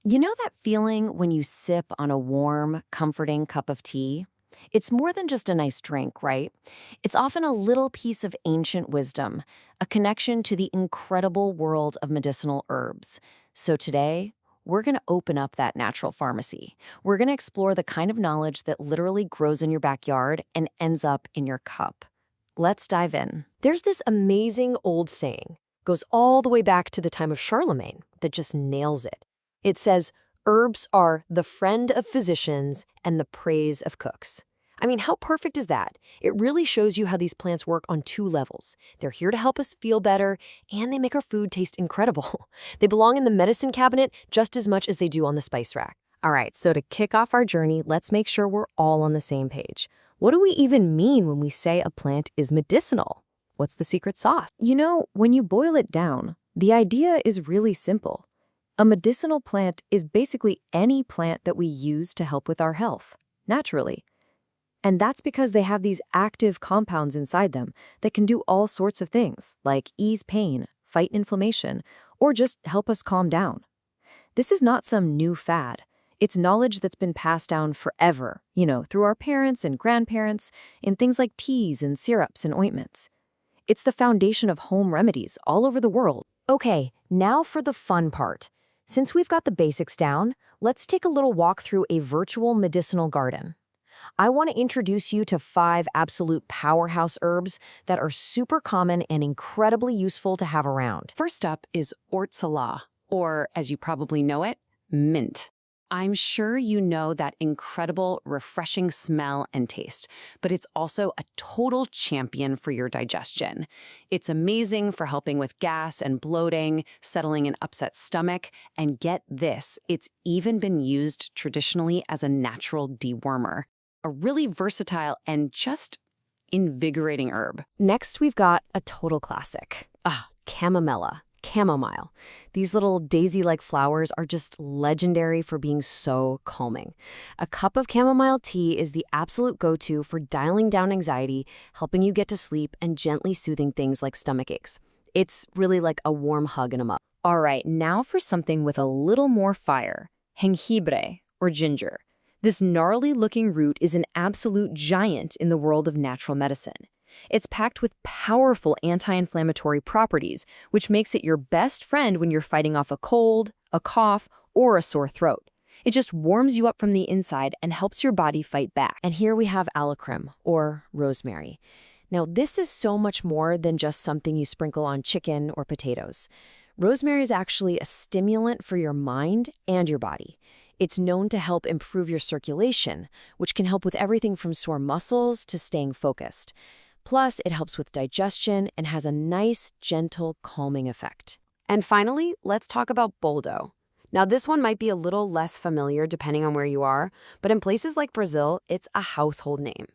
You know that feeling when you sip on a warm, comforting cup of tea? It's more than just a nice drink, right? It's often a little piece of ancient wisdom, a connection to the incredible world of medicinal herbs. So today, we're going to open up that natural pharmacy. We're going to explore the kind of knowledge that literally grows in your backyard and ends up in your cup. Let's dive in. There's this amazing old saying, goes all the way back to the time of Charlemagne, that just nails it. It says, herbs are the friend of physicians and the praise of cooks. I mean, how perfect is that? It really shows you how these plants work on two levels. They're here to help us feel better, and they make our food taste incredible. They belong in the medicine cabinet just as much as they do on the spice rack. All right, so to kick off our journey, let's make sure we're all on the same page. What do we even mean when we say a plant is medicinal? What's the secret sauce? You know, when you boil it down, the idea is really simple. A medicinal plant is basically any plant that we use to help with our health, naturally. And that's because they have these active compounds inside them that can do all sorts of things, like ease pain, fight inflammation, or just help us calm down. This is not some new fad. It's knowledge that's been passed down forever, through our parents and grandparents, in things like teas and syrups and ointments. It's the foundation of home remedies all over the world. Okay, now for the fun part. Since we've got the basics down, let's take a little walk through a virtual medicinal garden. I want to introduce you to 5 absolute powerhouse herbs that are super common and incredibly useful to have around. First up is ortsala, or as you probably know it, mint. I'm sure you know that incredible, refreshing smell and taste, but it's also a total champion for your digestion. It's amazing for helping with gas and bloating, settling an upset stomach, and get this, it's even been used traditionally as a natural dewormer. A really versatile and just invigorating herb. Next, we've got a total classic. Chamomile. These little daisy-like flowers are just legendary for being so calming. A cup of chamomile tea is the absolute go-to for dialing down anxiety, helping you get to sleep, and gently soothing things like stomach aches. It's really like a warm hug in a mug. All right, now for something with a little more fire, jengibre, or ginger. This gnarly-looking root is an absolute giant in the world of natural medicine. It's packed with powerful anti-inflammatory properties, which makes it your best friend when you're fighting off a cold, a cough, or a sore throat. It just warms you up from the inside and helps your body fight back. And here we have alacrim, or rosemary. Now, this is so much more than just something you sprinkle on chicken or potatoes. Rosemary is actually a stimulant for your mind and your body. It's known to help improve your circulation, which can help with everything from sore muscles to staying focused. Plus, it helps with digestion and has a nice, gentle, calming effect. And finally, let's talk about boldo. Now, this one might be a little less familiar depending on where you are, but in places like Brazil, it's a household name.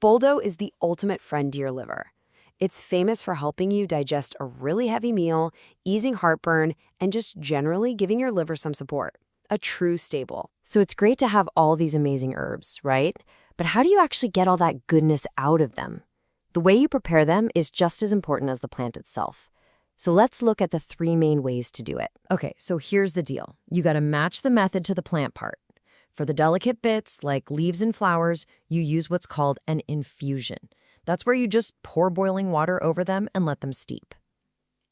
Boldo is the ultimate friend to your liver. It's famous for helping you digest a really heavy meal, easing heartburn, and just generally giving your liver some support. A true staple. So it's great to have all these amazing herbs, right? But how do you actually get all that goodness out of them? The way you prepare them is just as important as the plant itself. So let's look at the 3 main ways to do it. Okay, so here's the deal. You gotta match the method to the plant part. For the delicate bits, like leaves and flowers, you use what's called an infusion. That's where you just pour boiling water over them and let them steep.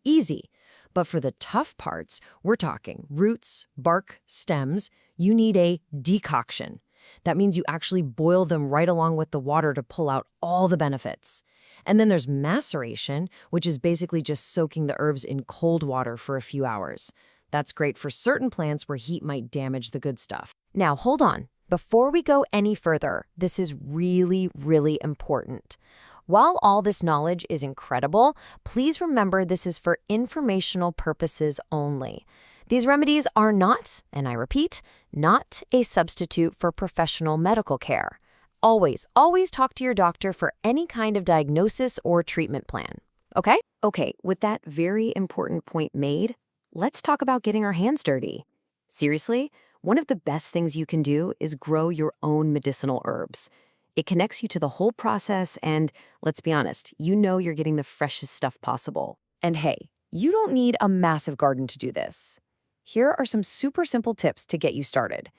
Easy. But for the tough parts, we're talking roots, bark, stems, you need a decoction. That means you actually boil them right along with the water to pull out all the benefits. And then there's maceration, which is basically just soaking the herbs in cold water for a few hours. That's great for certain plants where heat might damage the good stuff. Now, hold on. Before we go any further, this is really, really important. While all this knowledge is incredible, please remember this is for informational purposes only. These remedies are not, and I repeat, not a substitute for professional medical care. Always talk to your doctor for any kind of diagnosis or treatment plan. Okay? Okay, with that very important point made, let's talk about getting our hands dirty. Seriously, one of the best things you can do is grow your own medicinal herbs. It connects you to the whole process and, let's be honest, you're getting the freshest stuff possible. And hey, you don't need a massive garden to do this. Here are some super simple tips to get you started.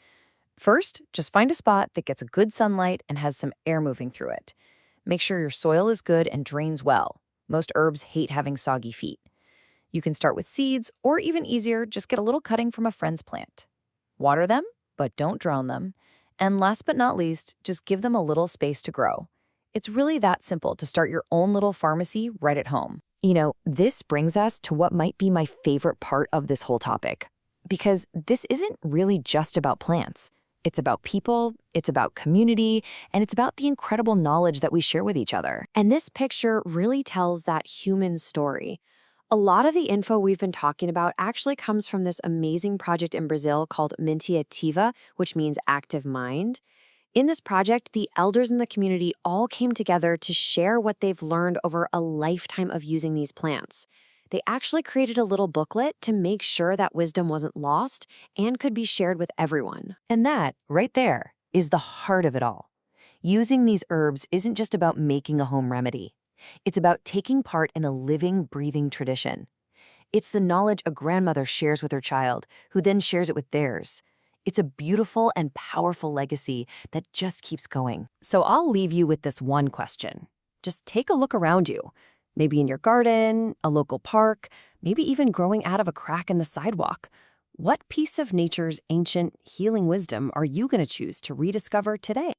First, just find a spot that gets good sunlight and has some air moving through it. Make sure your soil is good and drains well. Most herbs hate having soggy feet. You can start with seeds, or even easier, just get a little cutting from a friend's plant. Water them, but don't drown them. And last but not least, just give them a little space to grow. It's really that simple to start your own little pharmacy right at home. This brings us to what might be my favorite part of this whole topic. Because this isn't really just about plants. It's about people, it's about community, and it's about the incredible knowledge that we share with each other. And this picture really tells that human story. A lot of the info we've been talking about actually comes from this amazing project in Brazil called Mente Ativa, which means active mind. In this project, the elders in the community all came together to share what they've learned over a lifetime of using these plants. They actually created a little booklet to make sure that wisdom wasn't lost and could be shared with everyone. And that, right there, is the heart of it all. Using these herbs isn't just about making a home remedy. It's about taking part in a living, breathing tradition. It's the knowledge a grandmother shares with her child, who then shares it with theirs. It's a beautiful and powerful legacy that just keeps going. So I'll leave you with this one question. Just take a look around you. Maybe in your garden, a local park, maybe even growing out of a crack in the sidewalk. What piece of nature's ancient healing wisdom are you going to choose to rediscover today?